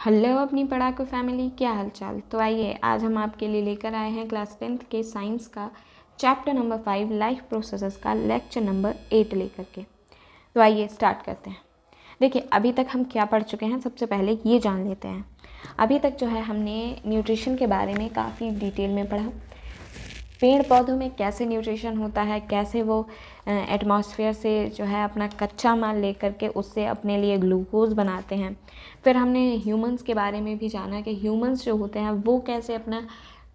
Hello अपनी पढ़ाकू family, क्या हाल चाल। तो आइए आज हम आपके लिए लेकर आए हैं क्लास 10th के साइंस का चैप्टर नंबर 5 लाइफ प्रोसेसेस का लेक्चर नंबर 8 लेकर के। तो आइए स्टार्ट करते हैं। देखिए अभी तक हम क्या पढ़ चुके हैं, सबसे पहले ये जान लेते हैं। अभी तक जो है हमने न्यूट्रिशन के बारे में काफ़ी डिटेल में पढ़ा। पेड़ पौधों में कैसे न्यूट्रिशन होता है, कैसे वो एटमॉस्फेयर से जो है अपना कच्चा माल लेकर के उससे अपने लिए ग्लूकोज बनाते हैं। फिर हमने ह्यूमंस के बारे में भी जाना कि ह्यूमंस जो होते हैं वो कैसे अपना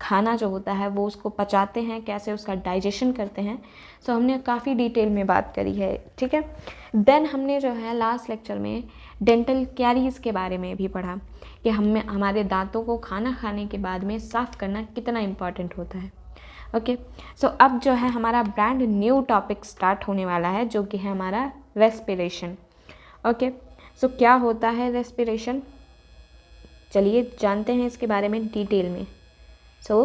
खाना जो होता है वो उसको पचाते हैं, कैसे उसका डाइजेशन करते हैं। सो हमने काफ़ी डिटेल में बात करी है, ठीक है। देन हमने जो है लास्ट लेक्चर में डेंटल कैरीज़ के बारे में भी पढ़ा कि हमारे दांतों को खाना खाने के बाद में साफ़ करना कितना इम्पॉर्टेंट होता है। ओके, सो अब जो है हमारा ब्रांड न्यू टॉपिक स्टार्ट होने वाला है जो कि है हमारा रेस्पिरेशन। ओके, सो क्या होता है रेस्पिरेशन, चलिए जानते हैं इसके बारे में डिटेल में। सो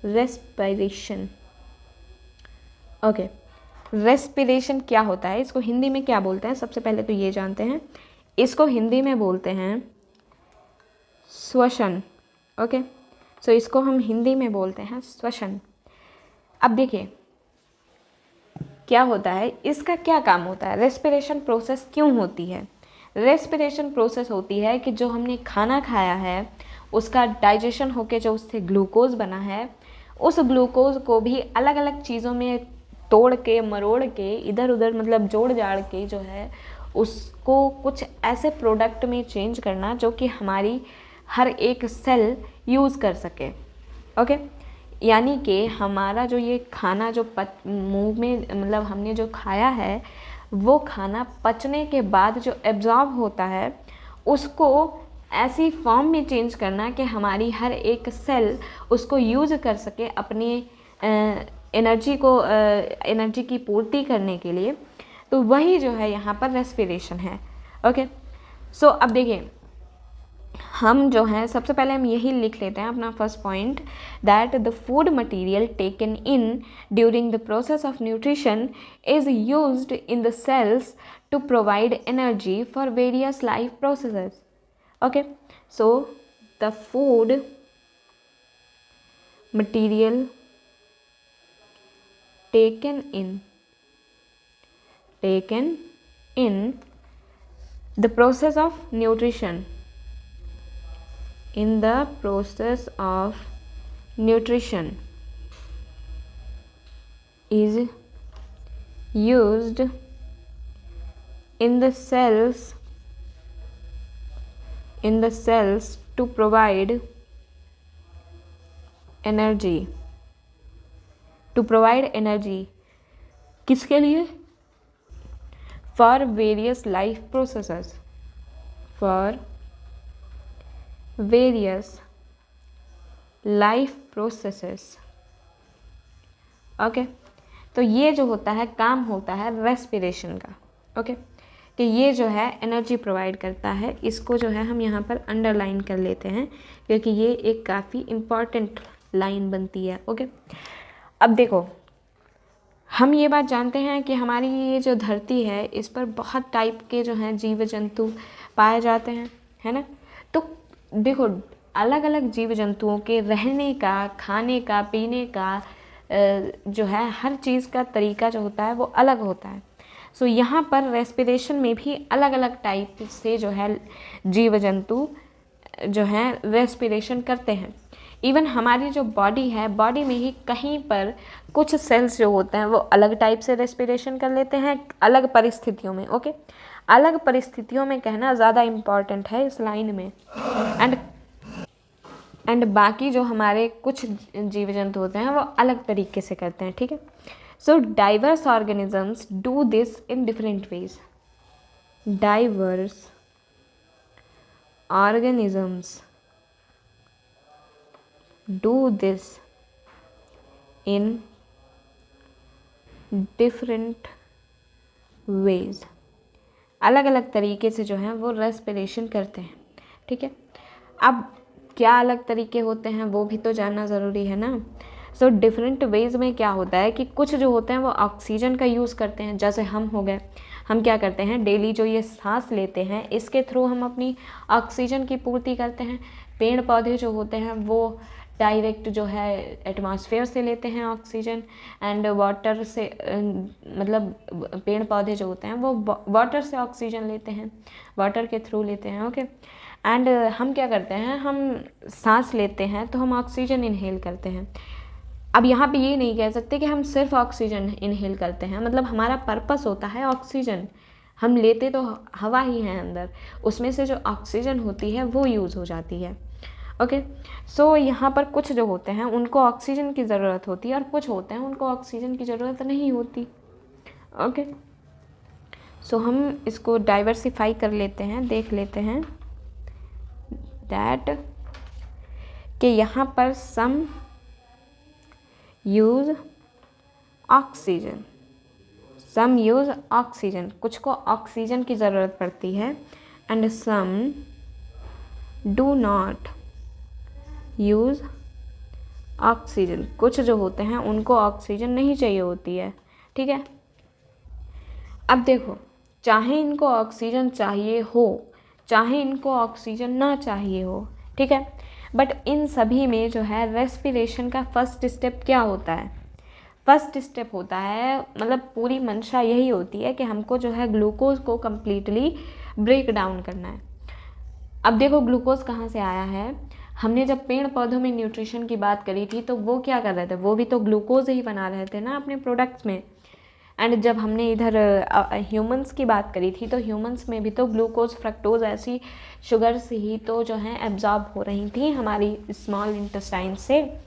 रेस्पिरेशन, ओके, रेस्पिरेशन क्या होता है, इसको हिंदी में क्या बोलते हैं, सबसे पहले तो ये जानते हैं। इसको हिंदी में बोलते हैं श्वसन। ओके, सो इसको हम हिंदी में बोलते हैं श्वसन। अब देखिए क्या होता है, इसका क्या काम होता है, रेस्पिरेशन प्रोसेस क्यों होती है। रेस्पिरेशन प्रोसेस होती है कि जो हमने खाना खाया है उसका डाइजेशन होके जो उससे ग्लूकोज बना है, उस ग्लूकोज को भी अलग अलग चीज़ों में तोड़ के मरोड़ के इधर उधर मतलब जोड़ जाड़ के जो है उसको कुछ ऐसे प्रोडक्ट में चेंज करना जो कि हमारी हर एक सेल यूज़ कर सके। ओके, यानी कि हमारा जो ये खाना जो मुंह में मतलब हमने जो खाया है वो खाना पचने के बाद जो एब्जॉर्ब होता है उसको ऐसी फॉर्म में चेंज करना कि हमारी हर एक सेल उसको यूज़ कर सके अपनी एनर्जी की पूर्ति करने के लिए। तो वही जो है यहाँ पर रेस्पिरेशन है। ओके, सो अब देखिए हम जो हैं सबसे पहले हम यही लिख लेते हैं अपना first point, that the food material taken in during the process of nutrition is used in the cells to provide energy for various life processes. Okay, so the food material taken in the process of nutrition, in the process of nutrition is used in the cells to provide energy, किसके लिए, for various life processes, for various life processes. Okay, तो ये जो होता है काम होता है रेस्पिरेशन का। ओके, कि ये जो है एनर्जी प्रोवाइड करता है, इसको जो है हम यहाँ पर अंडरलाइन कर लेते हैं क्योंकि ये एक काफ़ी इम्पॉर्टेंट लाइन बनती है। ओके, अब देखो हम ये बात जानते हैं कि हमारी ये जो धरती है इस पर बहुत टाइप के जो हैं जीव जंतु पाए जाते हैं, है ना। तो देखो अलग अलग जीव जंतुओं के रहने का, खाने का, पीने का जो है हर चीज़ का तरीका जो होता है वो अलग होता है। सो यहाँ पर रेस्पिरेशन में भी अलग अलग टाइप से जो है जीव जंतु जो हैं रेस्पिरेशन करते हैं। इवन हमारी जो बॉडी है, बॉडी में ही कहीं पर कुछ सेल्स जो होते हैं वो अलग टाइप से रेस्पिरेशन कर लेते हैं अलग परिस्थितियों में। ओके, अलग परिस्थितियों में कहना ज़्यादा इम्पॉर्टेंट है इस लाइन में। एंड बाकी जो हमारे कुछ जीव जंतु होते हैं वो अलग तरीके से करते हैं, ठीक है। So diverse organisms do this in different ways. Diverse organisms do this in different ways, अलग अलग तरीके से जो है वो रेस्पिरेशन करते हैं, ठीक है। अब क्या अलग तरीके होते हैं वो भी तो जानना ज़रूरी है ना। सो डिफरेंट वेज में क्या होता है कि कुछ जो होते हैं वो ऑक्सीजन का यूज़ करते हैं, जैसे हम हो गए, हम क्या करते हैं डेली जो ये सांस लेते हैं इसके थ्रू हम अपनी ऑक्सीजन की पूर्ति करते हैं। पेड़ पौधे जो होते हैं वो डायरेक्ट जो है एटमॉस्फेयर से लेते हैं ऑक्सीजन, एंड वाटर से मतलब पेड़ पौधे जो होते हैं वो वाटर से ऑक्सीजन लेते हैं, वाटर के थ्रू लेते हैं। ओके, एंड हम क्या करते हैं, हम सांस लेते हैं तो हम ऑक्सीजन इनहेल करते हैं। अब यहाँ पे ये नहीं कह सकते कि हम सिर्फ ऑक्सीजन इनहेल करते हैं, मतलब हमारा पर्पस होता है ऑक्सीजन, हम लेते तो हवा ही हैं अंदर, उसमें से जो ऑक्सीजन होती है वो यूज़ हो जाती है। ओके, सो यहाँ पर कुछ जो होते हैं उनको ऑक्सीजन की ज़रूरत होती है और कुछ होते हैं उनको ऑक्सीजन की ज़रूरत नहीं होती। ओके, सो हम इसको डाइवर्सिफाई कर लेते हैं, देख लेते हैं दैट कि यहाँ पर some use oxygen, some use oxygen, कुछ को ऑक्सीजन की ज़रूरत पड़ती है, and some do not use oxygen, कुछ जो होते हैं उनको ऑक्सीजन नहीं चाहिए होती है। ठीक है, अब देखो, चाहे इनको ऑक्सीजन चाहिए हो, चाहे इनको ऑक्सीजन ना चाहिए हो, ठीक है, बट इन सभी में जो है रेस्पिरेशन का फर्स्ट स्टेप क्या होता है, फर्स्ट स्टेप होता है, मतलब पूरी मंशा यही होती है कि हमको जो है ग्लूकोज को कम्प्लीटली ब्रेक डाउन करना है। अब देखो ग्लूकोज कहाँ से आया है, हमने जब पेड़ पौधों में न्यूट्रिशन की बात करी थी तो वो क्या कर रहे थे, वो भी तो ग्लूकोज ही बना रहे थे ना अपने प्रोडक्ट्स में। एंड जब हमने इधर ह्यूमंस की बात करी थी तो ह्यूमंस में भी तो ग्लूकोज फ्रक्टोज ऐसी शुगर्स ही तो जो हैं एब्जॉर्ब हो रही थी हमारी स्मॉल इंटेस्टाइन से।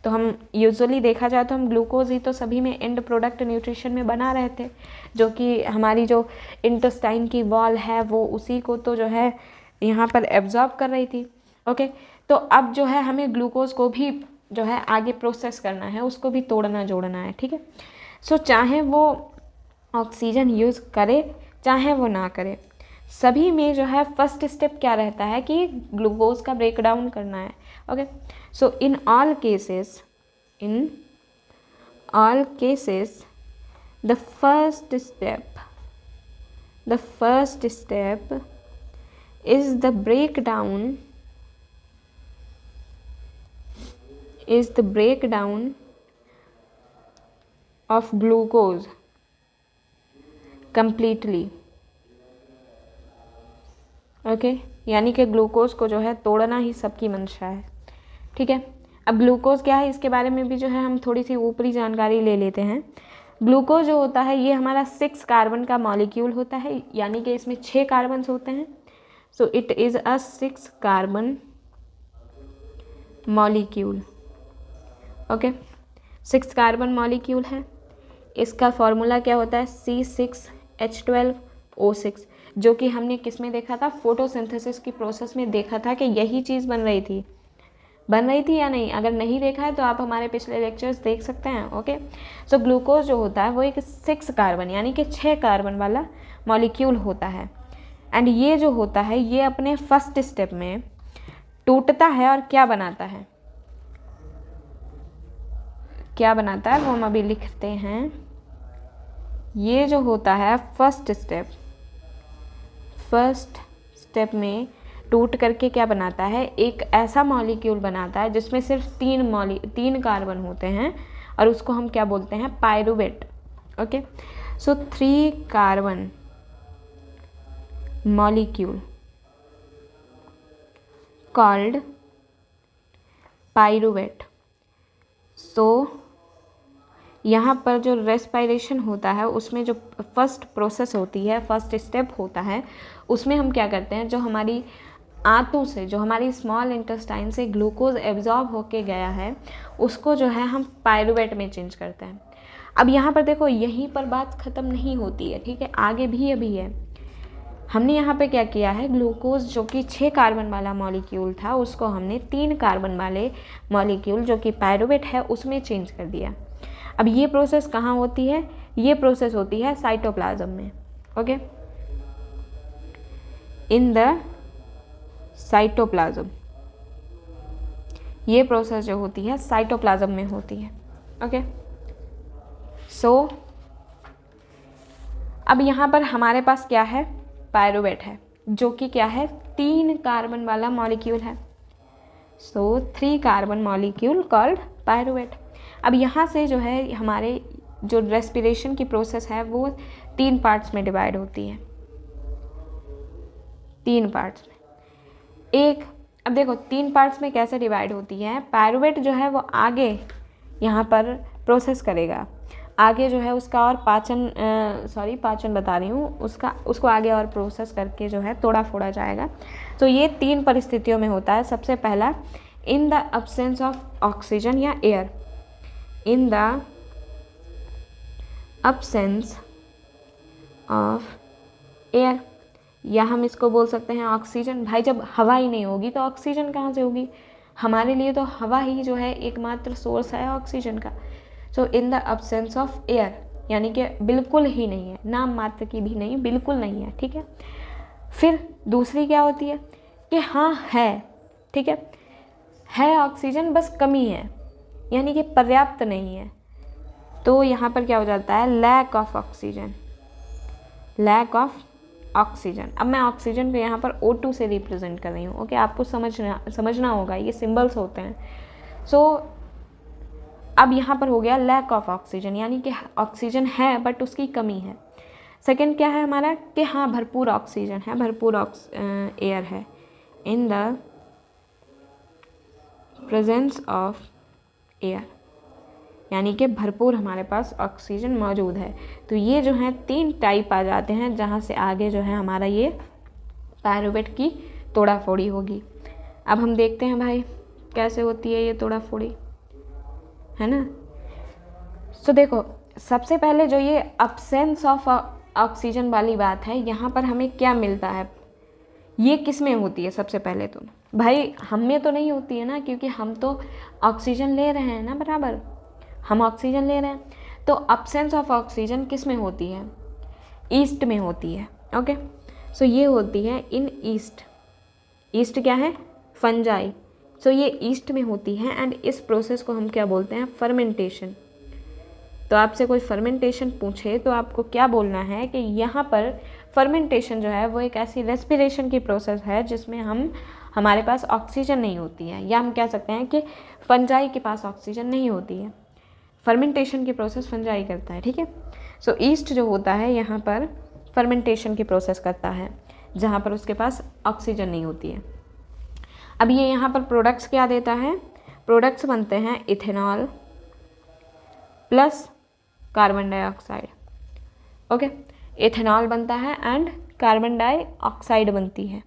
तो हम यूजुअली देखा जाए तो हम ग्लूकोज ही तो सभी में एंड प्रोडक्ट न्यूट्रिशन में बना रहे थे, जो कि हमारी जो इंटेस्टाइन की वॉल है वो उसी को तो जो है यहाँ पर एब्जॉर्ब कर रही थी। ओके, तो अब जो है हमें ग्लूकोज को भी जो है आगे प्रोसेस करना है, उसको भी तोड़ना जोड़ना है। ठीक है, सो चाहे वो ऑक्सीजन यूज़ करे चाहे वो ना करे, सभी में जो है फर्स्ट स्टेप क्या रहता है कि ग्लूकोज का ब्रेक डाउन करना है। Okay, so in all cases the first step is the breakdown of glucose completely। Okay, यानी कि ग्लूकोज को जो है तोड़ना ही सबकी मंशा है। ठीक है, अब ग्लूकोज क्या है इसके बारे में भी जो है हम थोड़ी सी ऊपरी जानकारी ले लेते हैं। ग्लूकोज जो होता है ये हमारा 6 कार्बन का मॉलिक्यूल होता है, यानी कि इसमें 6 कार्बन होते हैं। So it is a 6 carbon molecule. Okay, 6 carbon molecule है। इसका फॉर्मूला क्या होता है, C6H12O6, जो कि हमने किस में देखा था, फोटोसिंथेसिस की प्रोसेस में देखा था कि यही चीज़ बन रही थी या नहीं। अगर नहीं देखा है तो आप हमारे पिछले लेक्चर्स देख सकते हैं। ओके, सो ग्लूकोज जो होता है वो एक 6 कार्बन यानी कि 6 कार्बन वाला मॉलिक्यूल होता है, एंड ये जो होता है ये अपने फर्स्ट स्टेप में टूटता है और क्या बनाता है वो हम अभी लिखते हैं। ये जो होता है फर्स्ट स्टेप में टूट करके क्या बनाता है, एक ऐसा मॉलिक्यूल बनाता है जिसमें सिर्फ 3 कार्बन होते हैं और उसको हम क्या बोलते हैं, पायरुवेट। ओके, सो 3 कार्बन मॉलिक्यूल कॉल्ड पायरुवेट। सो यहाँ पर जो रेस्पिरेशन होता है उसमें जो फर्स्ट प्रोसेस होती है, फर्स्ट स्टेप होता है, उसमें हम क्या करते हैं, जो हमारी आंतों से, जो हमारी स्मॉल इंटेस्टाइन से ग्लूकोज एब्जॉर्ब होके गया है उसको जो है हम पायरुवेट में चेंज करते हैं। अब यहाँ पर देखो यहीं पर बात ख़त्म नहीं होती है। ठीक है, आगे भी अभी है। हमने यहाँ पे क्या किया है, ग्लूकोज जो कि 6 कार्बन वाला मॉलिक्यूल था उसको हमने 3 कार्बन वाले मॉलिक्यूल जो कि पायरुवेट है उसमें चेंज कर दिया। अब ये प्रोसेस कहाँ होती है, ये प्रोसेस होती है साइटोप्लाज्म में। ओके, इन द साइटोप्लाज्म ये प्रोसेस जो होती है साइटोप्लाज्म में होती है। ओके, सो अब यहाँ पर हमारे पास क्या है, पायरूवेट है, जो कि क्या है, 3 कार्बन वाला मॉलिक्यूल है। सो 3 कार्बन मॉलिक्यूल कॉल्ड पायरूवेट। अब यहाँ से जो है हमारे जो रेस्पिरेशन की प्रोसेस है वो 3 पार्ट्स में डिवाइड होती है, 3 पार्ट्स में। एक, अब देखो 3 पार्ट्स में कैसे डिवाइड होती है, पायरूवेट जो है वो आगे यहाँ पर प्रोसेस करेगा, आगे जो है उसका और पाचन बता रही हूँ, उसको आगे और प्रोसेस करके जो है तोड़ा फोड़ा जाएगा। तो ये 3 परिस्थितियों में होता है। सबसे पहला, in the absence of oxygen या air, in the absence of air, या हम इसको बोल सकते हैं ऑक्सीजन। भाई जब हवा ही नहीं होगी तो ऑक्सीजन कहाँ से होगी, हमारे लिए तो हवा ही जो है एकमात्र सोर्स है ऑक्सीजन का। So in the absence of air, यानी कि बिल्कुल ही नहीं है, नाम मात्र की भी नहीं, बिल्कुल नहीं है, ठीक है। फिर दूसरी क्या होती है कि हाँ है, ठीक है ऑक्सीजन, बस कमी है, यानी कि पर्याप्त नहीं है। तो यहाँ पर क्या हो जाता है, lack of oxygen, lack of oxygen. अब मैं ऑक्सीजन को यहाँ पर O2 से रिप्रेजेंट कर रही हूँ। ओके, आपको समझना होगा, ये सिंबल्स होते हैं। सो अब यहाँ पर हो गया लैक ऑफ ऑक्सीजन, यानी कि ऑक्सीजन है बट उसकी कमी है। सेकंड क्या है हमारा कि हाँ भरपूर ऑक्सीजन है, भरपूर एयर है, in the presence of air, यानी कि भरपूर हमारे पास ऑक्सीजन मौजूद है। तो ये जो है 3 टाइप आ जाते हैं, जहाँ से आगे जो है हमारा ये पायरूवेट की तोड़ा फोड़ी होगी। अब हम देखते हैं भाई कैसे होती है ये तोड़ा फोड़ी, है ना। सो देखो, सबसे पहले जो ये अब्सेंस ऑफ ऑक्सीजन वाली बात है, यहाँ पर हमें क्या मिलता है, ये किस में होती है। सबसे पहले तो भाई हम में तो नहीं होती है ना, क्योंकि हम तो ऑक्सीजन ले रहे हैं ना, बराबर हम ऑक्सीजन ले रहे हैं। तो अब्सेंस ऑफ ऑक्सीजन किस में होती है, ईस्ट में होती है। ओके, सो ये होती है इन ईस्ट। ईस्ट क्या है, फंजाई। सो ये ईस्ट में होती है एंड इस प्रोसेस को हम क्या बोलते हैं, फर्मेंटेशन। तो आपसे कोई फर्मेंटेशन पूछे तो आपको क्या बोलना है कि यहाँ पर फर्मेंटेशन जो है वो एक ऐसी रेस्पिरेशन की प्रोसेस है जिसमें हमारे पास ऑक्सीजन नहीं होती है, या हम कह सकते हैं कि फंजाई के पास ऑक्सीजन नहीं होती है। फर्मेंटेशन की प्रोसेस फंजाई करता है, ठीक है। सो ईस्ट जो होता है यहाँ पर फर्मेंटेशन की प्रोसेस करता है, जहाँ पर उसके पास ऑक्सीजन नहीं होती है। अब ये यहाँ पर प्रोडक्ट्स क्या देता है, प्रोडक्ट्स बनते हैं ethanol plus carbon dioxide. Okay, ethanol बनता है एंड कार्बन डाइऑक्साइड बनती है।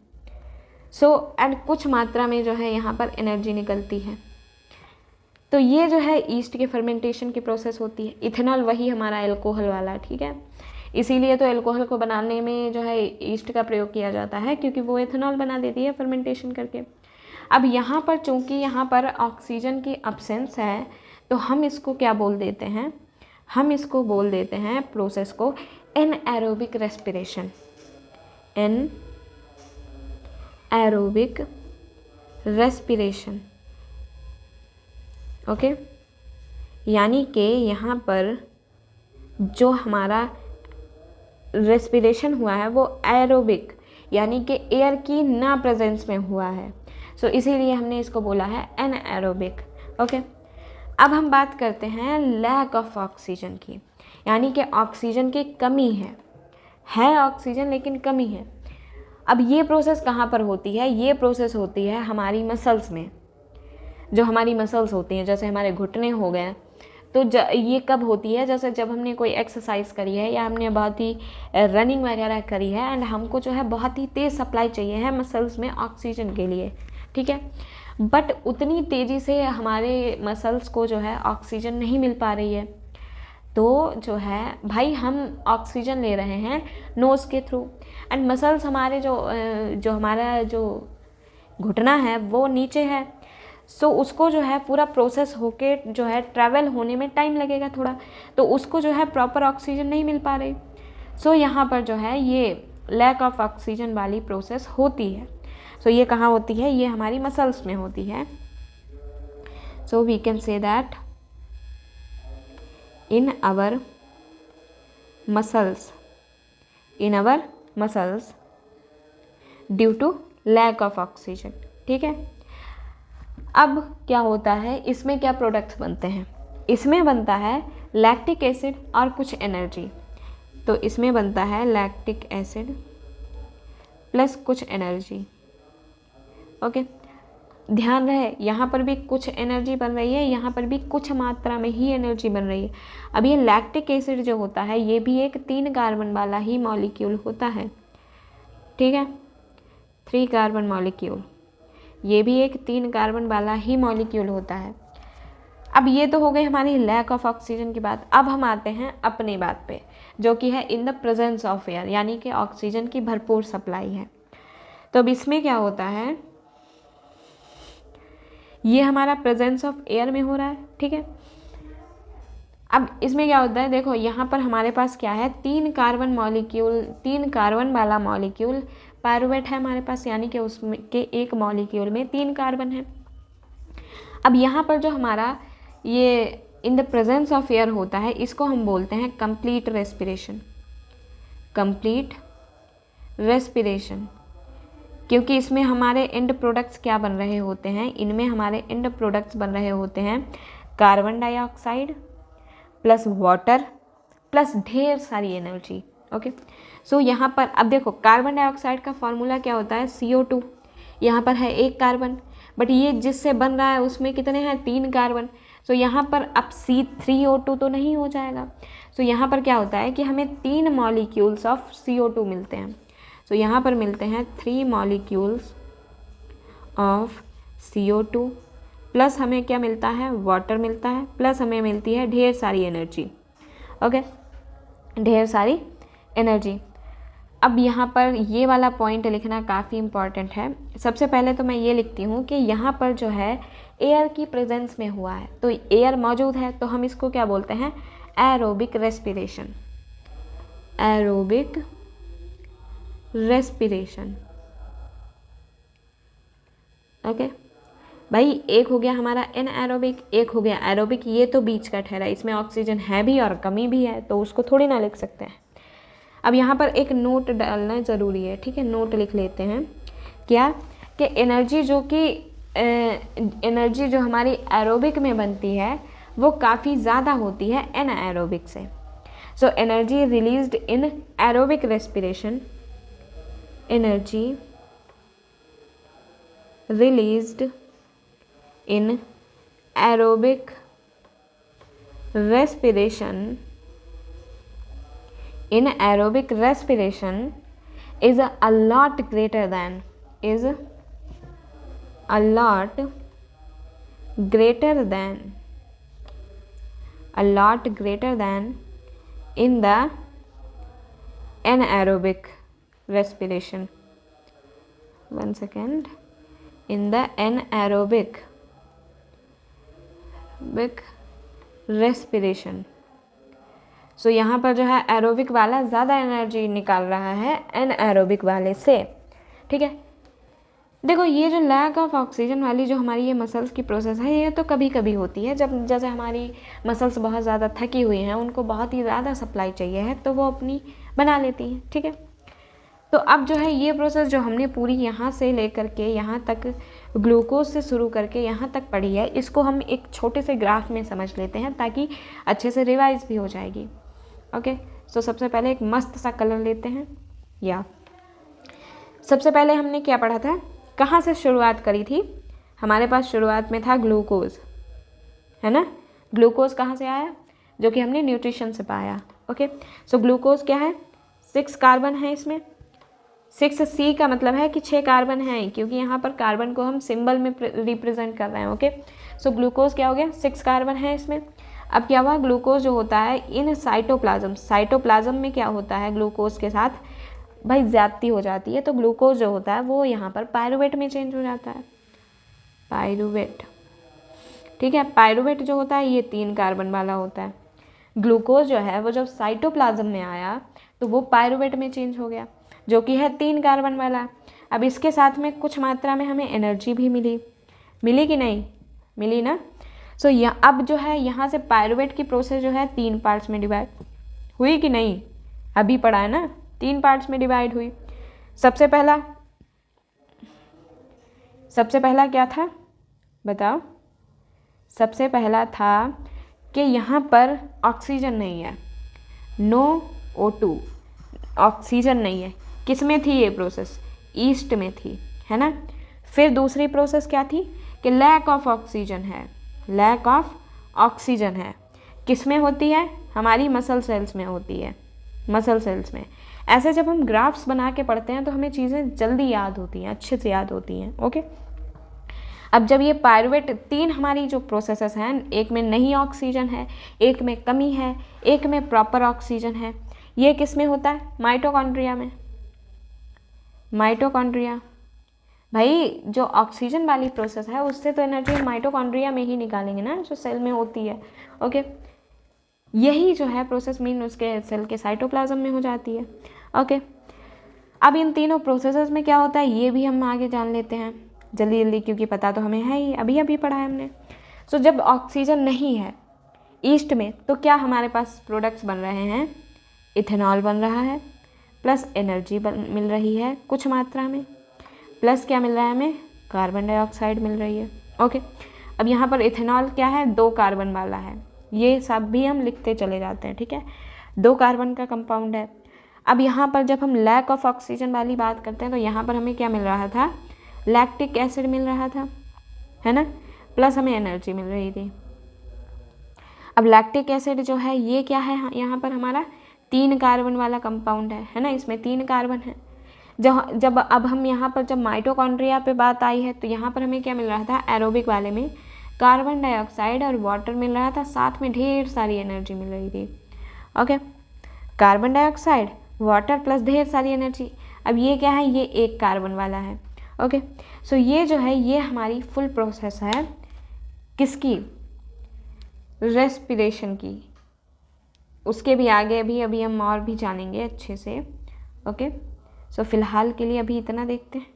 सो एंड कुछ मात्रा में जो है यहाँ पर एनर्जी निकलती है। तो ये जो है ईस्ट के फर्मेंटेशन की प्रोसेस होती है। इथेनॉल वही हमारा एल्कोहल वाला, ठीक है, इसीलिए तो एल्कोहल को बनाने में जो है ईस्ट का प्रयोग किया जाता है, क्योंकि वो इथेनॉल बना देती है फर्मेंटेशन करके। अब यहाँ पर चूँकि यहाँ पर ऑक्सीजन की अब्सेंस है, तो हम इसको क्या बोल देते हैं, हम इसको बोल देते हैं प्रोसेस को anaerobic respiration, anaerobic respiration. Okay, यानी कि यहाँ पर जो हमारा रेस्पिरेशन हुआ है वो एरोबिक, यानी कि एयर की ना प्रेजेंस में हुआ है। सो इसीलिए हमने इसको बोला है एनएरोबिक। ओके, अब हम बात करते हैं लैक ऑफ ऑक्सीजन की, यानी कि ऑक्सीजन की कमी है ऑक्सीजन लेकिन कमी है। अब ये प्रोसेस कहाँ पर होती है, ये प्रोसेस होती है हमारी मसल्स में। जो हमारी मसल्स होती हैं, जैसे हमारे घुटने हो गए, तो ये कब होती है, जैसे जब हमने कोई एक्सरसाइज करी है या हमने बहुत ही रनिंग वगैरह करी है एंड हमको जो है बहुत ही तेज़ सप्लाई चाहिए है मसल्स में ऑक्सीजन के लिए, ठीक है, बट उतनी तेज़ी से हमारे मसल्स को जो है ऑक्सीजन नहीं मिल पा रही है। तो जो है भाई हम ऑक्सीजन ले रहे हैं नोज़ के थ्रू एंड मसल्स हमारे जो हमारा जो घुटना है वो नीचे है। सो उसको जो है पूरा प्रोसेस होके जो है ट्रैवल होने में टाइम लगेगा थोड़ा, तो उसको जो है प्रॉपर ऑक्सीजन नहीं मिल पा रही। सो यहाँ पर जो है ये लैक ऑफ ऑक्सीजन वाली प्रोसेस होती है। सो ये कहाँ होती है, ये हमारी मसल्स में होती है। So we can say that in our muscles due to lack of oxygen. ठीक है, अब क्या होता है, इसमें क्या प्रोडक्ट्स बनते हैं, इसमें बनता है लैक्टिक एसिड और कुछ एनर्जी। तो इसमें बनता है लैक्टिक एसिड प्लस कुछ एनर्जी। ओके, ध्यान रहे यहाँ पर भी कुछ एनर्जी बन रही है, यहाँ पर भी कुछ मात्रा में ही एनर्जी बन रही है। अब ये लैक्टिक एसिड जो होता है ये भी एक 3 कार्बन वाला ही मॉलिक्यूल होता है। ठीक है, 3 कार्बन मॉलिक्यूल, ये भी एक 3 कार्बन वाला ही मॉलिक्यूल होता है। अब ये तो हो गई हमारी लैक ऑफ ऑक्सीजन की बात। अब हम आते हैं अपनी बात पे, जो कि है in the presence of air, यानी कि ऑक्सीजन की भरपूर सप्लाई है। तो अब इसमें क्या होता है, ये हमारा प्रेजेंस ऑफ एयर में हो रहा है। ठीक है, अब इसमें क्या होता है, देखो यहाँ पर हमारे पास क्या है, 3 कार्बन मॉलिक्यूल, 3 कार्बन वाला मॉलिक्यूल पायरुवेट है हमारे पास, यानी कि उसमें के एक मॉलिक्यूल में 3 कार्बन है। अब यहाँ पर जो हमारा ये in the presence of air होता है, इसको हम बोलते हैं कंप्लीट रेस्पिरेशन। कंप्लीट रेस्पिरेशन, क्योंकि इसमें हमारे एंड प्रोडक्ट्स क्या बन रहे होते हैं, इनमें हमारे एंड प्रोडक्ट्स बन रहे होते हैं carbon dioxide plus water plus ढेर सारी एनर्जी। ओके, सो यहाँ पर अब देखो कार्बन डाइऑक्साइड का फॉर्मूला क्या होता है, CO2। यहाँ पर है 1 कार्बन, बट ये जिससे बन रहा है उसमें कितने हैं, 3 कार्बन। सो यहाँ पर अब C3O2 तो नहीं हो जाएगा। सो यहाँ पर क्या होता है कि हमें 3 मॉलिक्यूल्स ऑफ CO2 मिलते हैं। सो यहाँ पर मिलते हैं 3 मॉलिक्यूल्स ऑफ CO2 प्लस हमें क्या मिलता है, वाटर मिलता है, प्लस हमें मिलती है ढेर सारी एनर्जी। ओके, ढेर सारी एनर्जी। अब यहाँ पर ये वाला पॉइंट लिखना काफ़ी इम्पॉर्टेंट है। सबसे पहले तो मैं ये लिखती हूँ कि यहाँ पर जो है एयर की प्रेजेंस में हुआ है, तो एयर मौजूद है, तो हम इसको क्या बोलते हैं, aerobic respiration. Aerobic respiration. Okay भाई, एक हो गया हमारा एनएरोबिक, एक हो गया एरोबिक। ये तो बीच का ठहरा, इसमें ऑक्सीजन है भी और कमी भी है, तो उसको थोड़ी ना लिख सकते हैं। अब यहाँ पर एक नोट डालना ज़रूरी है। ठीक है, नोट लिख लेते हैं, क्या कि एनर्जी जो हमारी एरोबिक में बनती है वो काफ़ी ज़्यादा होती है एनएरोबिक से। So energy released in aerobic respiration, energy released in aerobic respiration is a lot greater than in the anaerobic respiration. One second. In the anaerobic respiration. So यहाँ पर जो है एरोबिक वाला ज़्यादा एनर्जी निकाल रहा है एनएरोबिक वाले से। ठीक है, देखो ये जो लैक ऑफ ऑक्सीजन वाली जो हमारी ये मसल्स की प्रोसेस है, ये तो कभी कभी होती है, जब जैसे हमारी मसल्स बहुत ज़्यादा थकी हुई हैं, उनको बहुत ही ज़्यादा सप्लाई चाहिए है, तो वो अपनी बना लेती हैं। ठीक है, तो अब जो है ये प्रोसेस जो हमने पूरी यहाँ से लेकर के यहाँ तक ग्लूकोज से शुरू करके यहाँ तक पढ़ी है, इसको हम एक छोटे से ग्राफ में समझ लेते हैं ताकि अच्छे से रिवाइज भी हो जाएगी। ओके, सो सबसे पहले एक मस्त सा कलर लेते हैं। या सबसे पहले हमने क्या पढ़ा था, कहाँ से शुरुआत करी थी, हमारे पास शुरुआत में था ग्लूकोज, है ना। ग्लूकोज कहाँ से आया, जो कि हमने न्यूट्रिशन से पाया। ओके, सो ग्लूकोज क्या है, 6 कार्बन है इसमें। 6C का मतलब है कि 6 कार्बन हैं, क्योंकि यहाँ पर कार्बन को हम सिंबल में रिप्रेजेंट कर रहे हैं। ओके, सो ग्लूकोज क्या हो गया, 6 कार्बन है इसमें। अब क्या हुआ, ग्लूकोज जो होता है इन साइटोप्लाज्म में क्या होता है, ग्लूकोज के साथ भाई ज्यादती हो जाती है, तो ग्लूकोज जो होता है वो यहाँ पर पायरुवेट में चेंज हो जाता है, पायरुवेट। ठीक है, पायरुवेट जो होता है ये 3 कार्बन वाला होता है। ग्लूकोज जो है वो जब साइटोप्लाज्म में आया तो वो पायरुवेट में चेंज हो गया, जो कि है 3 कार्बन वाला। अब इसके साथ में कुछ मात्रा में हमें एनर्जी भी मिली कि नहीं मिली ना। सो अब जो है यहाँ से पायरुवेट की प्रोसेस जो है 3 पार्ट्स में डिवाइड हुई कि नहीं, अभी पढ़ा है ना, 3 पार्ट्स में डिवाइड हुई। सबसे पहला क्या था बताओ? सबसे पहला था कि यहाँ पर ऑक्सीजन नहीं है, नो O2, ऑक्सीजन नहीं है। किस में थी ये प्रोसेस? ईस्ट में थी, है ना। फिर दूसरी प्रोसेस क्या थी कि लैक ऑफ ऑक्सीजन है, लैक ऑफ ऑक्सीजन है। किस में होती है? हमारी मसल सेल्स में होती है, मसल सेल्स में। ऐसे जब हम ग्राफ्स बना के पढ़ते हैं तो हमें चीज़ें जल्दी याद होती हैं, अच्छे से याद होती हैं। ओके, अब जब ये पायरुवेट 3 हमारी जो प्रोसेसेस हैं, एक में नहीं ऑक्सीजन है, एक में कमी है, एक में प्रॉपर ऑक्सीजन है, ये किस में होता है? माइटोकॉन्ड्रिया में। माइटोकॉन्ड्रिया भाई, जो ऑक्सीजन वाली प्रोसेस है उससे तो एनर्जी हम माइटोकॉन्ड्रिया में ही निकालेंगे ना, जो सेल में होती है। ओके, यही जो है प्रोसेस मीन उसके सेल के साइटोप्लाज्म में हो जाती है। ओके, अब इन तीनों प्रोसेसेस में क्या होता है ये भी हम आगे जान लेते हैं जल्दी जल्दी, क्योंकि पता तो हमें है ही, अभी अभी पढ़ा है हमने। सो जब ऑक्सीजन नहीं है ईस्ट में तो क्या हमारे पास प्रोडक्ट्स बन रहे हैं? इथेनॉल बन रहा है, प्लस एनर्जी मिल रही है कुछ मात्रा में, प्लस क्या मिल रहा है हमें? कार्बन डाइऑक्साइड मिल रही है। ओके, अब यहाँ पर इथेनॉल क्या है? 2 कार्बन वाला है, ये सब भी हम लिखते चले जाते हैं, ठीक है। 2 कार्बन का कंपाउंड है। अब यहाँ पर जब हम लैक ऑफ ऑक्सीजन वाली बात करते हैं तो यहाँ पर हमें क्या मिल रहा था? लैक्टिक एसिड मिल रहा था, है ना, प्लस हमें एनर्जी मिल रही थी। अब लैक्टिक एसिड जो है ये क्या है? यहाँ पर हमारा 3 कार्बन वाला कंपाउंड है ना, इसमें 3 कार्बन है। जब अब हम यहाँ पर जब माइटोकॉन्ड्रिया पे बात आई है तो यहाँ पर हमें क्या मिल रहा था? एरोबिक वाले में कार्बन डाइऑक्साइड और वाटर मिल रहा था, साथ में ढेर सारी एनर्जी मिल रही थी। Okay, carbon dioxide, water plus ढेर सारी एनर्जी। अब ये क्या है? ये 1 कार्बन वाला है। ओके, सो ये जो है ये हमारी फुल प्रोसेस है किसकी? रेस्पिरेशन की। उसके भी आगे अभी हम और भी जानेंगे अच्छे से। ओके, सो फिलहाल के लिए अभी इतना देखते हैं।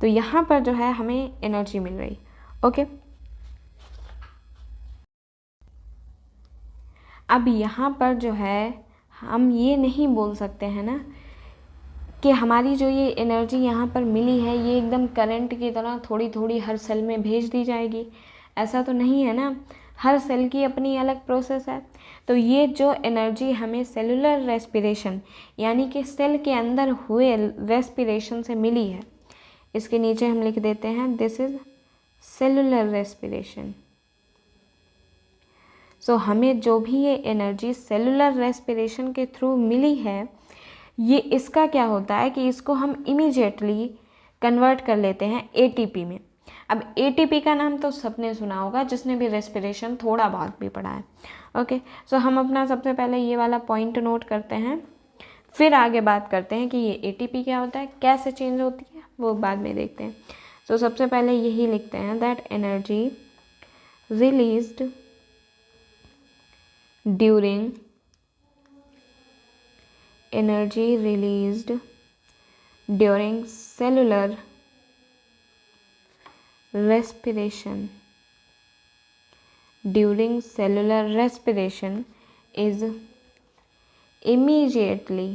तो यहाँ पर जो है हमें एनर्जी मिल रही। ओके, अब यहाँ पर जो है हम ये नहीं बोल सकते हैं ना कि हमारी जो ये एनर्जी यहाँ पर मिली है ये एकदम करंट की तरह थोड़ी थोड़ी हर सेल में भेज दी जाएगी, ऐसा तो नहीं है ना। हर सेल की अपनी अलग प्रोसेस है। तो ये जो एनर्जी हमें सेलुलर रेस्पिरेशन यानी कि सेल के अंदर हुए रेस्पिरेशन से मिली है, इसके नीचे हम लिख देते हैं दिस इज सेलुलर रेस्पिरेशन। सो हमें जो भी ये एनर्जी सेलुलर रेस्पिरेशन के थ्रू मिली है, ये इसका क्या होता है कि इसको हम इमीडिएटली कन्वर्ट कर लेते हैं एटीपी में। अब एटीपी का नाम तो सबने सुना होगा जिसने भी रेस्पिरेशन थोड़ा बहुत भी पढ़ा है। ओके, सो हम अपना सबसे पहले ये वाला पॉइंट नोट करते हैं, फिर आगे बात करते हैं कि ये एटीपी क्या होता है, कैसे चेंज होती है, वो बाद में देखते हैं। सो सबसे पहले यही लिखते हैं that energy released during cellular respiration is immediately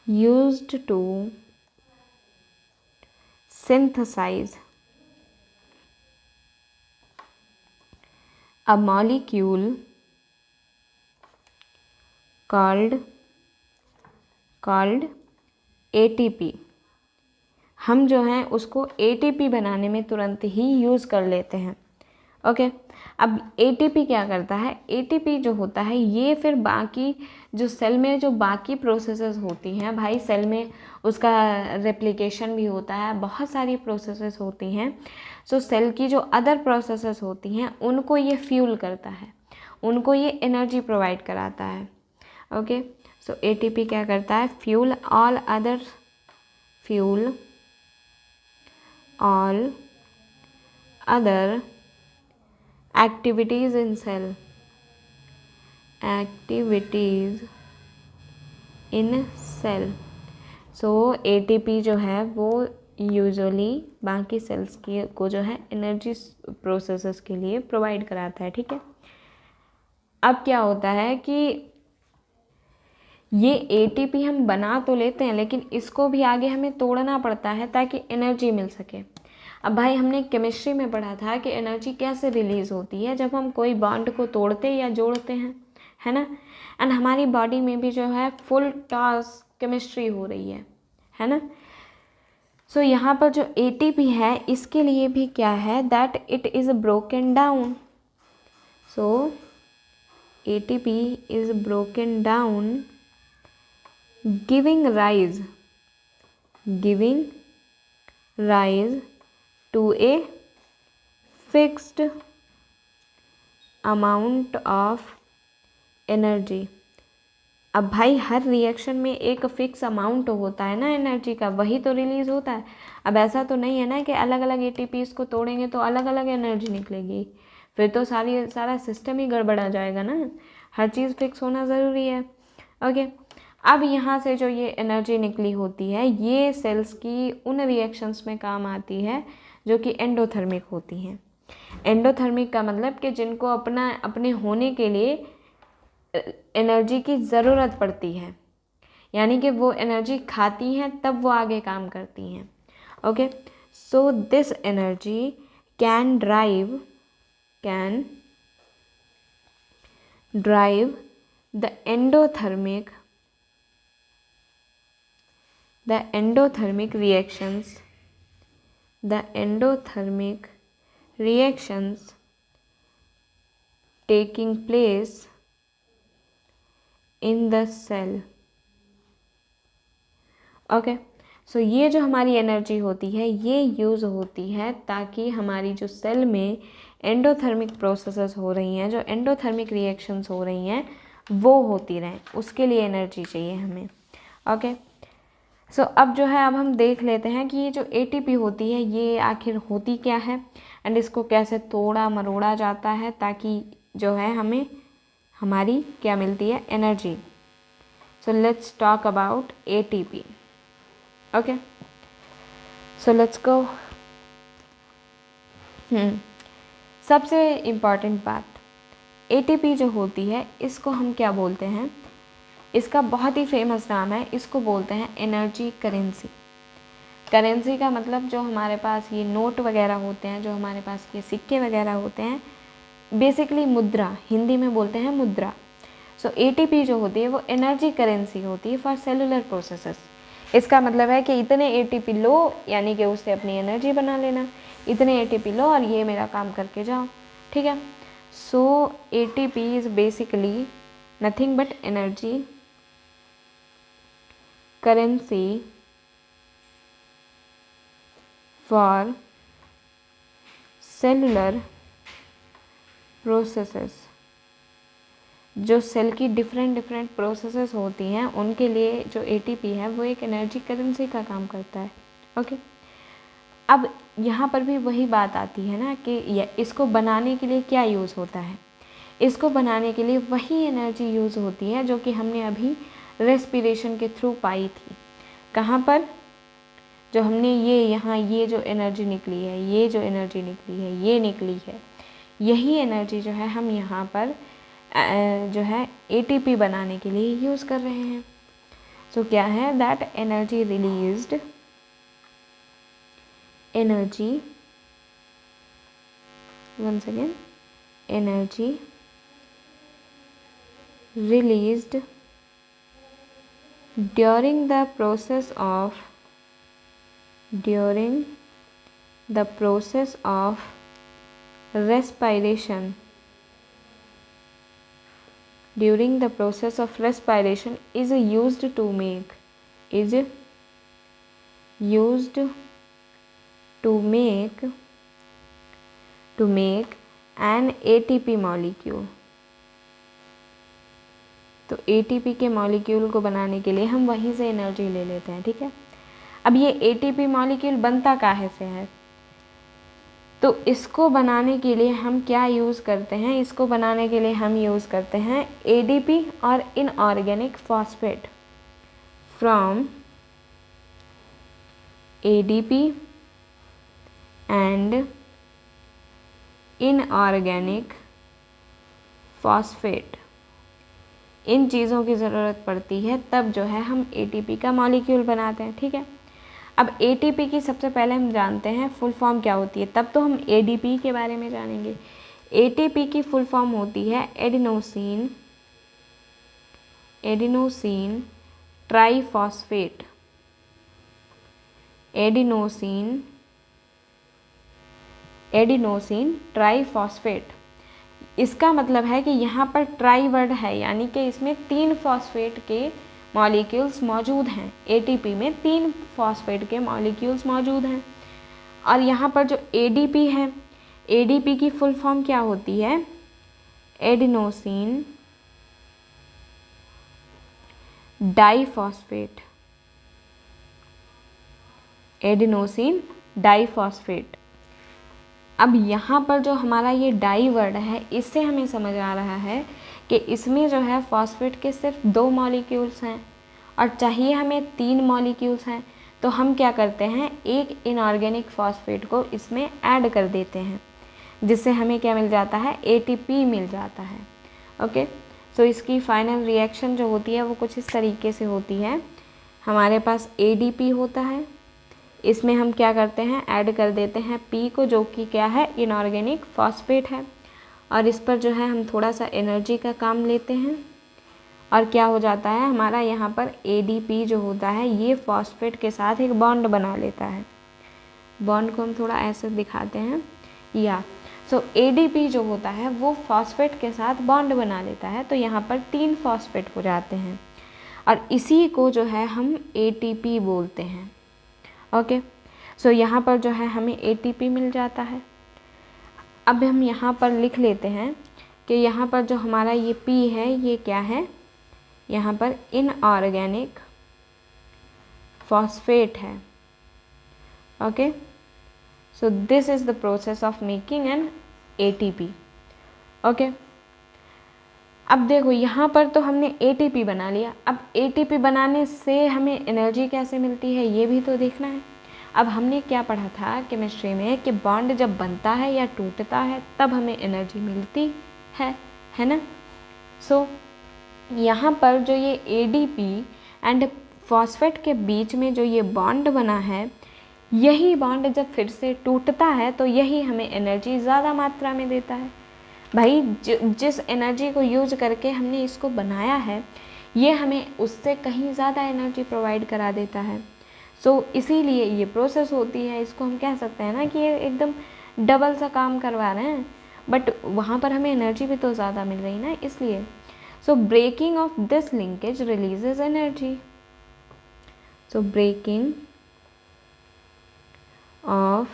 used to synthesize a molecule called ATP। हम जो हैं उसको ATP बनाने में तुरंत ही यूज़ कर लेते हैं। ओके, अब ATP क्या करता है? ATP जो होता है ये फिर बाकी जो सेल में जो बाकी प्रोसेसेस होती हैं, भाई सेल में उसका रेप्लिकेशन भी होता है, बहुत सारी प्रोसेसेस होती हैं। सो सेल की जो अदर प्रोसेसेस होती हैं उनको ये फ्यूल करता है, उनको ये एनर्जी प्रोवाइड कराता है। ओके, सो ATP क्या करता है? Fuel all other activities in cell so ATP जो है वो यूजुअली बाकी सेल्स को जो है एनर्जी प्रोसेसेस के लिए प्रोवाइड कराता है, ठीक है। अब क्या होता है कि ये एटीपी हम बना तो लेते हैं, लेकिन इसको भी आगे हमें तोड़ना पड़ता है ताकि एनर्जी मिल सके। अब भाई हमने केमिस्ट्री में पढ़ा था कि एनर्जी कैसे रिलीज़ होती है, जब हम कोई बॉन्ड को तोड़ते या जोड़ते हैं, है ना। एंड हमारी बॉडी में भी जो है फुल टास्क केमिस्ट्री हो रही है ना। सो यहाँ पर जो एटीपी है इसके लिए भी क्या है, that it is broken down. So ATP is broken down giving rise to a fixed amount of energy। अब भाई हर रिएक्शन में एक फिक्स अमाउंट होता है ना एनर्जी का, वही तो रिलीज़ होता है। अब ऐसा तो नहीं है ना कि अलग अलग एटीपीज़ को तोड़ेंगे तो अलग अलग एनर्जी निकलेगी, फिर तो सारा सिस्टम ही गड़बड़ा जाएगा ना। हर चीज़ फिक्स होना ज़रूरी है। ओके, अब यहाँ से जो ये एनर्जी निकली होती है ये सेल्स की उन रिएक्शंस में काम आती है जो कि एंडोथर्मिक होती हैं। एंडोथर्मिक का मतलब कि जिनको अपने होने के लिए एनर्जी की ज़रूरत पड़ती है, यानी कि वो एनर्जी खाती हैं तब वो आगे काम करती हैं। Okay, so this energy can drive the endothermic reactions taking place in the cell। Okay, so ये जो हमारी एनर्जी होती है ये यूज़ होती है ताकि हमारी जो सेल में एंडोथर्मिक प्रोसेसेस हो रही हैं, जो एंडोथर्मिक रिएक्शंस हो रही हैं वो होती रहें, उसके लिए एनर्जी चाहिए हमें। ओके, सो अब जो है अब हम देख लेते हैं कि ये जो एटीपी होती है ये आखिर होती क्या है एंड इसको कैसे तोड़ा मरोड़ा जाता है ताकि जो है हमें हमारी क्या मिलती है, energy. So let's talk about ATP. Okay, so let's go. सबसे इम्पॉर्टेंट बात, एटीपी जो होती है इसको हम क्या बोलते हैं, इसका बहुत ही फेमस नाम है, इसको बोलते हैं एनर्जी करेंसी। करेंसी का मतलब जो हमारे पास ये नोट वगैरह होते हैं, जो हमारे पास ये सिक्के वगैरह होते हैं, बेसिकली मुद्रा, हिंदी में बोलते हैं मुद्रा। सो एटीपी जो होती है वो एनर्जी करेंसी होती है फॉर सेलुलर प्रोसेसेस। इसका मतलब है कि इतने एटीपी लो, यानी कि उससे अपनी एनर्जी बना लेना, इतने एटीपी लो और ये मेरा काम करके जाओ, ठीक है। So ATP is basically nothing but energy currency for cellular processes। जो सेल की डिफरेंट प्रोसेसेस होती हैं उनके लिए जो एटीपी है वो एक एनर्जी करेंसी का काम करता है। ओके, अब यहाँ पर भी वही बात आती है ना कि इसको बनाने के लिए क्या यूज़ होता है। इसको बनाने के लिए वही एनर्जी यूज़ होती है जो कि हमने अभी रेस्पिरेशन के थ्रू पाई थी। कहाँ पर, जो हमने यहाँ ये जो एनर्जी निकली है, ये जो एनर्जी निकली है, ये निकली है, यही एनर्जी जो है हम यहाँ पर जो है एटीपी बनाने के लिए यूज़ कर रहे हैं। सो क्या है, that energy released, energy once again, energy released during the process of respiration, during the process of respiration is used to make an ATP molecule। तो ATP के मॉलिक्यूल को बनाने के लिए हम वहीं से एनर्जी ले लेते हैं, ठीक है। अब ये ATP मॉलिक्यूल बनता काहे से है, तो इसको बनाने के लिए हम क्या यूज़ करते हैं, इसको बनाने के लिए हम यूज़ करते हैं ADP और inorganic phosphate from ADP and inorganic phosphate, इन चीज़ों की ज़रूरत पड़ती है तब जो है हम ATP का मॉलिक्यूल बनाते हैं। ठीक है, अब ATP की सबसे पहले हम जानते हैं फुल फॉर्म क्या होती है, तब तो हम ADP के बारे में जानेंगे। ATP की फुल फॉर्म होती है एडिनोसिन ट्राइफॉस्फेट। एडिनोसिन ट्राइफॉस्फेट, इसका मतलब है कि यहाँ पर ट्राई वर्ड है, यानी कि इसमें 3 फॉस्फेट के मॉलिक्यूल्स मौजूद हैं। ATP में 3 फॉस्फेट के मॉलिक्यूल्स मौजूद हैं। और यहाँ पर जो ADP है, ADP की फुल फॉर्म क्या होती है, एडिनोसिन डाइफॉस्फेट। Adenosine diphosphate. अब यहाँ पर जो हमारा ये डाई वर्ड है, इससे हमें समझ आ रहा है कि इसमें जो है फॉस्फेट के सिर्फ 2 मॉलिक्यूल्स हैं और चाहिए हमें 3 मॉलिक्यूल्स हैं। तो हम क्या करते हैं, एक इनऑर्गेनिक फॉस्फेट को इसमें ऐड कर देते हैं, जिससे हमें क्या मिल जाता है, ATP मिल जाता है। ओके, सो इसकी फाइनल रिएक्शन जो होती है वो कुछ इस तरीके से होती है। हमारे पास ADP होता है, इसमें हम क्या करते हैं, ऐड कर देते हैं P को, जो कि क्या है, इनऑर्गेनिक फॉस्फेट है। और इस पर जो है हम थोड़ा सा एनर्जी का काम लेते हैं और क्या हो जाता है, हमारा यहाँ पर ADP जो होता है ये फॉस्फेट के साथ एक बॉन्ड बना लेता है। बॉन्ड को हम थोड़ा ऐसे दिखाते हैं, या सो ADP जो होता है वो फॉस्फेट के साथ बॉन्ड बना लेता है, तो यहाँ पर 3 फॉस्फेट हो जाते हैं और इसी को जो है हम ATP बोलते हैं। ओके, सो यहाँ पर जो है हमें ATP मिल जाता है। अब हम यहाँ पर लिख लेते हैं कि यहाँ पर जो हमारा ये P है ये क्या है, यहाँ पर इनऑर्गेनिक फॉस्फेट है। Okay, so this is the process of making an ATP। Okay, अब देखो यहाँ पर तो हमने ATP बना लिया। अब ATP बनाने से हमें एनर्जी कैसे मिलती है ये भी तो देखना है। अब हमने क्या पढ़ा था केमिस्ट्री में कि बॉन्ड जब बनता है या टूटता है तब हमें एनर्जी मिलती है ना। सो यहाँ पर जो ये ADP एंड फॉस्फेट के बीच में जो ये बॉन्ड बना है, यही बॉन्ड जब फिर से टूटता है तो यही हमें एनर्जी ज़्यादा मात्रा में देता है। भाई जिस एनर्जी को यूज करके हमने इसको बनाया है ये हमें उससे कहीं ज़्यादा एनर्जी प्रोवाइड करा देता है। सो इसीलिए ये प्रोसेस होती है, इसको हम कह सकते हैं ना कि ये एकदम डबल सा काम करवा रहे हैं, बट वहाँ पर हमें एनर्जी भी तो ज़्यादा मिल रही ना, इसलिए। So breaking off this linkage releases energy. So breaking off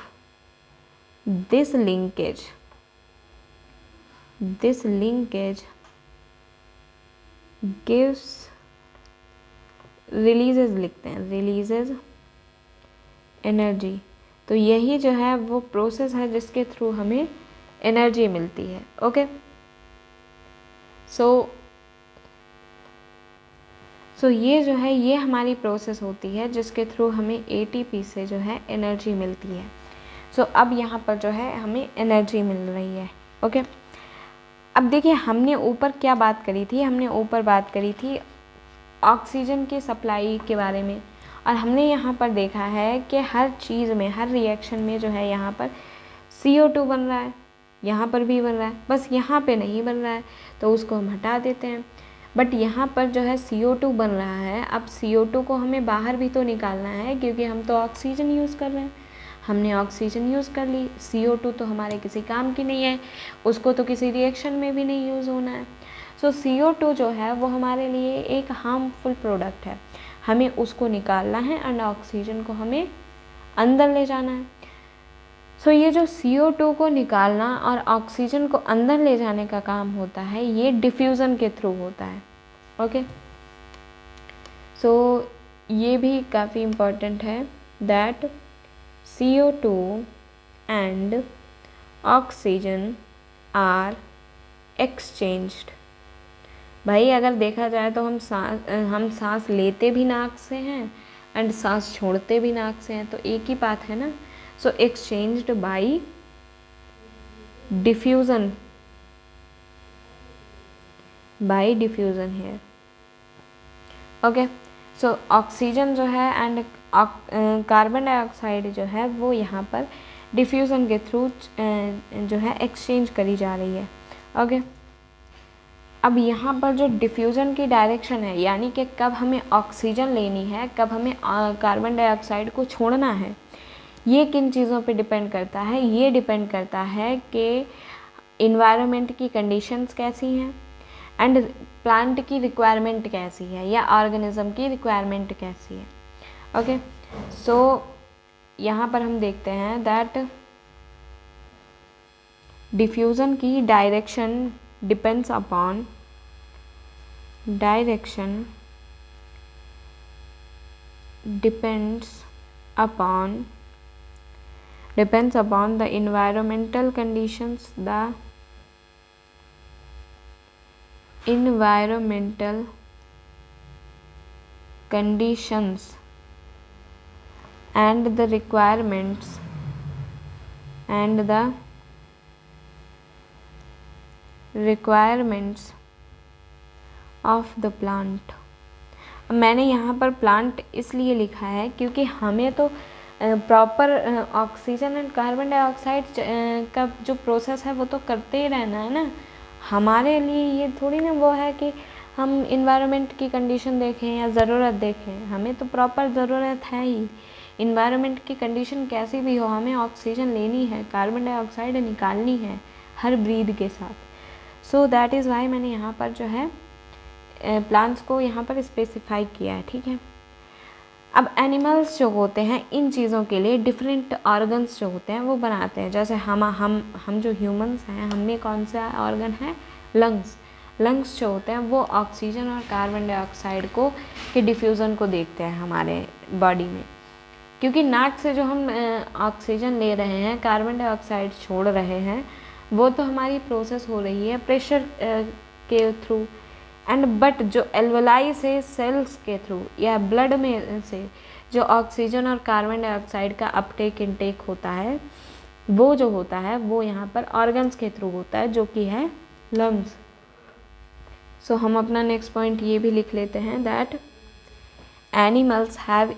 this linkage gives releases लिखते हैं, releases एनर्जी। तो यही जो है वो प्रोसेस है जिसके थ्रू हमें एनर्जी मिलती है। ओके, सो ये जो है ये हमारी प्रोसेस होती है जिसके थ्रू हमें ATP से जो है एनर्जी मिलती है। सो अब यहाँ पर जो है हमें एनर्जी मिल रही है। ओके, अब देखिए हमने ऊपर क्या बात करी थी, हमने ऊपर बात करी थी ऑक्सीजन की सप्लाई के बारे में, और हमने यहाँ पर देखा है कि हर चीज़ में, हर रिएक्शन में जो है यहाँ पर CO2 बन रहा है, यहाँ पर भी बन रहा है, बस यहाँ पे नहीं बन रहा है तो उसको हम हटा देते हैं। बट यहाँ पर जो है CO2 बन रहा है, अब CO2 को हमें बाहर भी तो निकालना है क्योंकि हम तो ऑक्सीजन यूज़ कर रहे हैं। हमने ऑक्सीजन यूज़ कर ली, CO2 तो हमारे किसी काम की नहीं है, उसको तो किसी रिएक्शन में भी नहीं यूज़ होना है। सो CO2 जो है वो हमारे लिए एक हार्मफुल प्रोडक्ट है, हमें उसको निकालना है एंड ऑक्सीजन को हमें अंदर ले जाना है। सो ये जो CO2 को निकालना और ऑक्सीजन को अंदर ले जाने का काम होता है ये डिफ्यूज़न के थ्रू होता है। ओके, सो ये भी काफ़ी इम्पोर्टेंट है that CO2 and oxygen are exchanged। भाई अगर देखा जाए तो हम सांस लेते भी नाक से हैं एंड सांस छोड़ते भी नाक से हैं, तो एक ही बात है ना। So exchanged by diffusion, by diffusion here. Okay, so oxygen जो है एंड कार्बन डाइऑक्साइड जो है वो यहाँ पर डिफ्यूज़न के थ्रू जो है एक्सचेंज करी जा रही है। ओके, अब यहाँ पर जो डिफ्यूज़न की डायरेक्शन है, यानी कि कब हमें ऑक्सीजन लेनी है, कब हमें कार्बन डाइऑक्साइड को छोड़ना है, ये किन चीज़ों पे डिपेंड करता है? ये डिपेंड करता है कि इन्वायरमेंट की कंडीशंस कैसी हैं एंड प्लांट की रिक्वायरमेंट कैसी है या ऑर्गेनिज्म की रिक्वायरमेंट कैसी है। ओके, सो यहाँ पर हम देखते हैं दैट डिफ्यूज़न की direction depends upon depends upon the environmental conditions, and the requirements of the plant. मैंने यहाँ पर प्लांट इसलिए लिखा है क्योंकि हमें तो proper oxygen and carbon dioxide का जो प्रोसेस है वो तो करते ही रहना है ना। हमारे लिए ये थोड़ी ना वो है कि हम इन्वायरमेंट की कंडीशन देखें या ज़रूरत देखें, हमें तो प्रॉपर ज़रूरत है ही। इन्वायरमेंट की कंडीशन कैसी भी हो, हमें ऑक्सीजन लेनी है, कार्बन डाइऑक्साइड निकालनी है हर ब्रीद के साथ। सो दैट इज़ वाई मैंने यहाँ पर जो है प्लांट्स को यहाँ पर स्पेसिफाई किया है। ठीक है, अब एनिमल्स जो होते हैं इन चीज़ों के लिए डिफरेंट ऑर्गन्स जो होते हैं वो बनाते हैं। जैसे हम जो ह्यूमंस हैं, हमें कौन सा ऑर्गन है? लंग्स जो होते हैं वो ऑक्सीजन और कार्बन डाइऑक्साइड को के डिफ्यूज़न को देखते हैं हमारे बॉडी में, क्योंकि नाक से जो हम ऑक्सीजन ले रहे हैं, कार्बन डाइऑक्साइड छोड़ रहे हैं, वो तो हमारी प्रोसेस हो रही है प्रेशर के थ्रू एंड बट जो एल्वेलाई से सेल्स के थ्रू या ब्लड में से जो ऑक्सीजन और कार्बन डाइऑक्साइड का अपटेक इनटेक होता है वो जो होता है वो यहाँ पर ऑर्गन्स के थ्रू होता है, जो कि है लंग्स। सो हम अपना नेक्स्ट पॉइंट ये भी लिख लेते हैं that animals have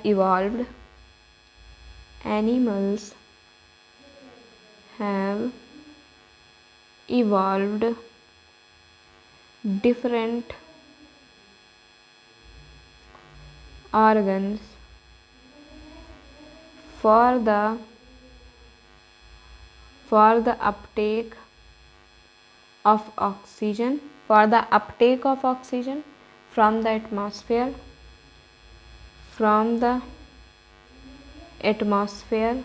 evolved different organs for the uptake of oxygen from the atmosphere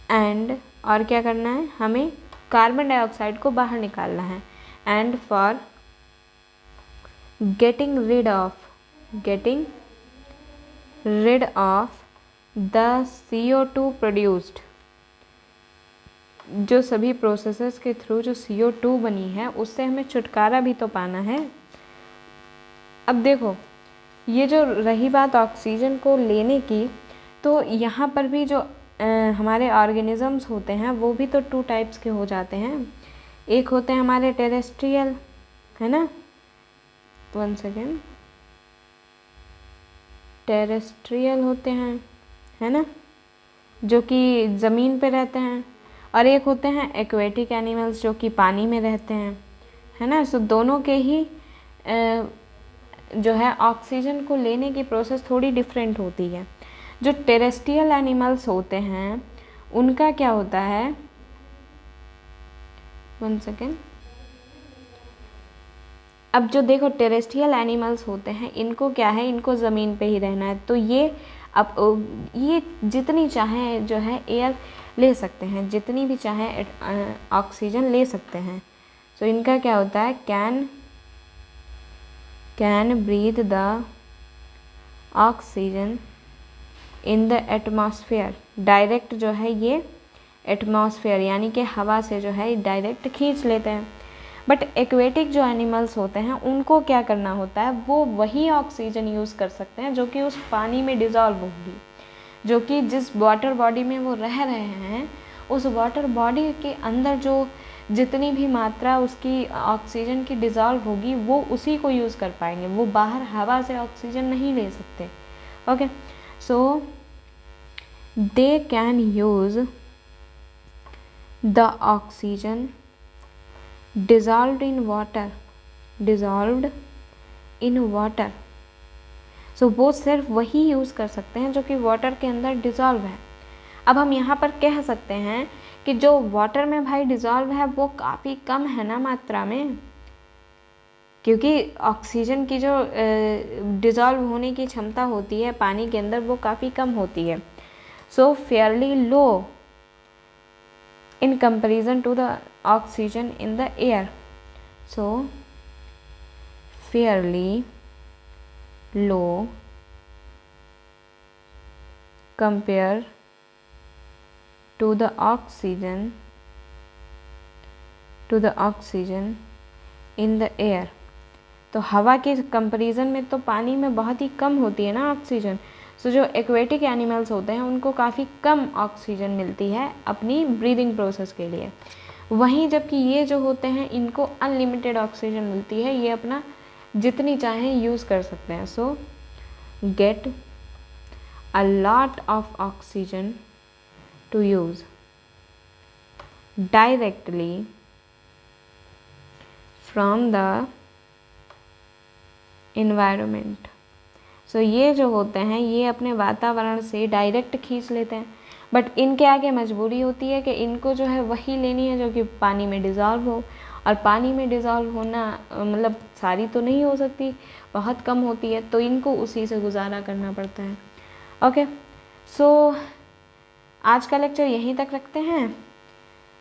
and और क्या करना है, हमें कार्बन डाइऑक्साइड को बाहर निकालना है and for getting rid of the CO2 produced. जो सभी प्रोसेसेस के थ्रू जो CO2 बनी है उससे हमें छुटकारा भी तो पाना है। अब देखो, ये जो रही बात ऑक्सीजन को लेने की, तो यहाँ पर भी जो हमारे ऑर्गेनिजम्स होते हैं वो भी तो 2 टाइप्स के हो जाते हैं। एक होते हैं हमारे टेरेस्ट्रियल, है ना, 1 सेकेंड, टेरेस्ट्रियल होते हैं, है ना, जो कि ज़मीन पे रहते हैं, और एक होते हैं एक्वेटिक एनिमल्स जो कि पानी में रहते हैं, है ना। सो दोनों के ही जो है ऑक्सीजन को लेने की प्रोसेस थोड़ी डिफरेंट होती है। जो टेरेस्ट्रियल एनिमल्स होते हैं उनका क्या होता है, 1 सेकेंड, अब जो देखो टेरेस्ट्रियल एनिमल्स होते हैं इनको क्या है, इनको ज़मीन पे ही रहना है, तो ये जितनी चाहे जो है एयर ले सकते हैं, जितनी भी चाहे ऑक्सीजन ले सकते हैं। सो इनका क्या होता है, can breathe the oxygen in the atmosphere. Direct जो है ये एटमॉस्फेयर यानी कि हवा से जो है डायरेक्ट खींच लेते हैं। बट एक्वेटिक जो एनिमल्स होते हैं उनको क्या करना होता है, वो वही ऑक्सीजन यूज़ कर सकते हैं जो कि उस पानी में डिज़ोल्व होगी, जो कि जिस वाटर बॉडी में वो रह रहे हैं उस वाटर बॉडी के अंदर जो जितनी भी मात्रा उसकी ऑक्सीजन की डिज़ोल्व होगी वो उसी को यूज़ कर पाएंगे, वो बाहर हवा से ऑक्सीजन नहीं ले सकते। Okay, so they can use the oxygen dissolved in water, सो वो सिर्फ वही यूज़ कर सकते हैं जो कि वाटर के अंदर डिज़ोल्व है। अब हम यहाँ पर कह सकते हैं कि जो वाटर में भाई डिज़ोल्व है वो काफ़ी कम है ना मात्रा में, क्योंकि ऑक्सीजन की जो डिज़ोल्व होने की क्षमता होती है पानी के अंदर वो काफ़ी कम होती है। So fairly low in comparison to the oxygen in the air, so fairly low compare to the oxygen in the air, तो हवा के कंपैरिजन में तो पानी में बहुत ही कम होती है ना ऑक्सीजन। सो जो एक्वेटिक एनिमल्स होते हैं उनको काफ़ी कम ऑक्सीजन मिलती है अपनी ब्रीदिंग प्रोसेस के लिए, वहीं जबकि ये जो होते हैं इनको अनलिमिटेड ऑक्सीजन मिलती है, ये अपना जितनी चाहें यूज़ कर सकते हैं। So get a lot of oxygen to use directly from the environment. So ये जो होते हैं ये अपने वातावरण से डायरेक्ट खींच लेते हैं, बट इनके आगे मजबूरी होती है कि इनको जो है वही लेनी है जो कि पानी में डिज़ोल्व हो, और पानी में डिज़ोल्व होना मतलब सारी तो नहीं हो सकती, बहुत कम होती है, तो इनको उसी से गुजारा करना पड़ता है। ओके, सो आज का लेक्चर यहीं तक रखते हैं।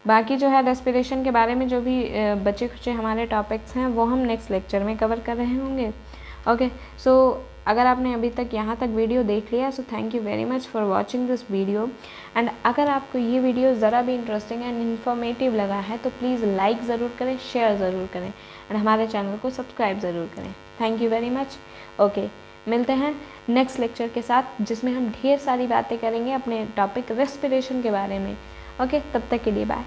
बाकी जो है रेस्पिरेशन के बारे में जो भी बचे खुचे हमारे टॉपिक्स हैं वो हम नेक्स्ट लेक्चर में कवर कर रहे होंगे। ओके, सो अगर आपने अभी तक यहाँ तक वीडियो देख लिया so thank you very much for watching this video, and अगर आपको ये वीडियो ज़रा भी इंटरेस्टिंग एंड इन्फॉर्मेटिव लगा है तो प्लीज़ लाइक ज़रूर करें, शेयर ज़रूर करें, एंड हमारे चैनल को सब्सक्राइब ज़रूर करें। Thank you very much. Okay, मिलते हैं नेक्स्ट लेक्चर के साथ जिसमें हम ढेर सारी बातें करेंगे अपने टॉपिक रेस्पिरेशन के बारे में। ओके, तब तक के लिए बाय।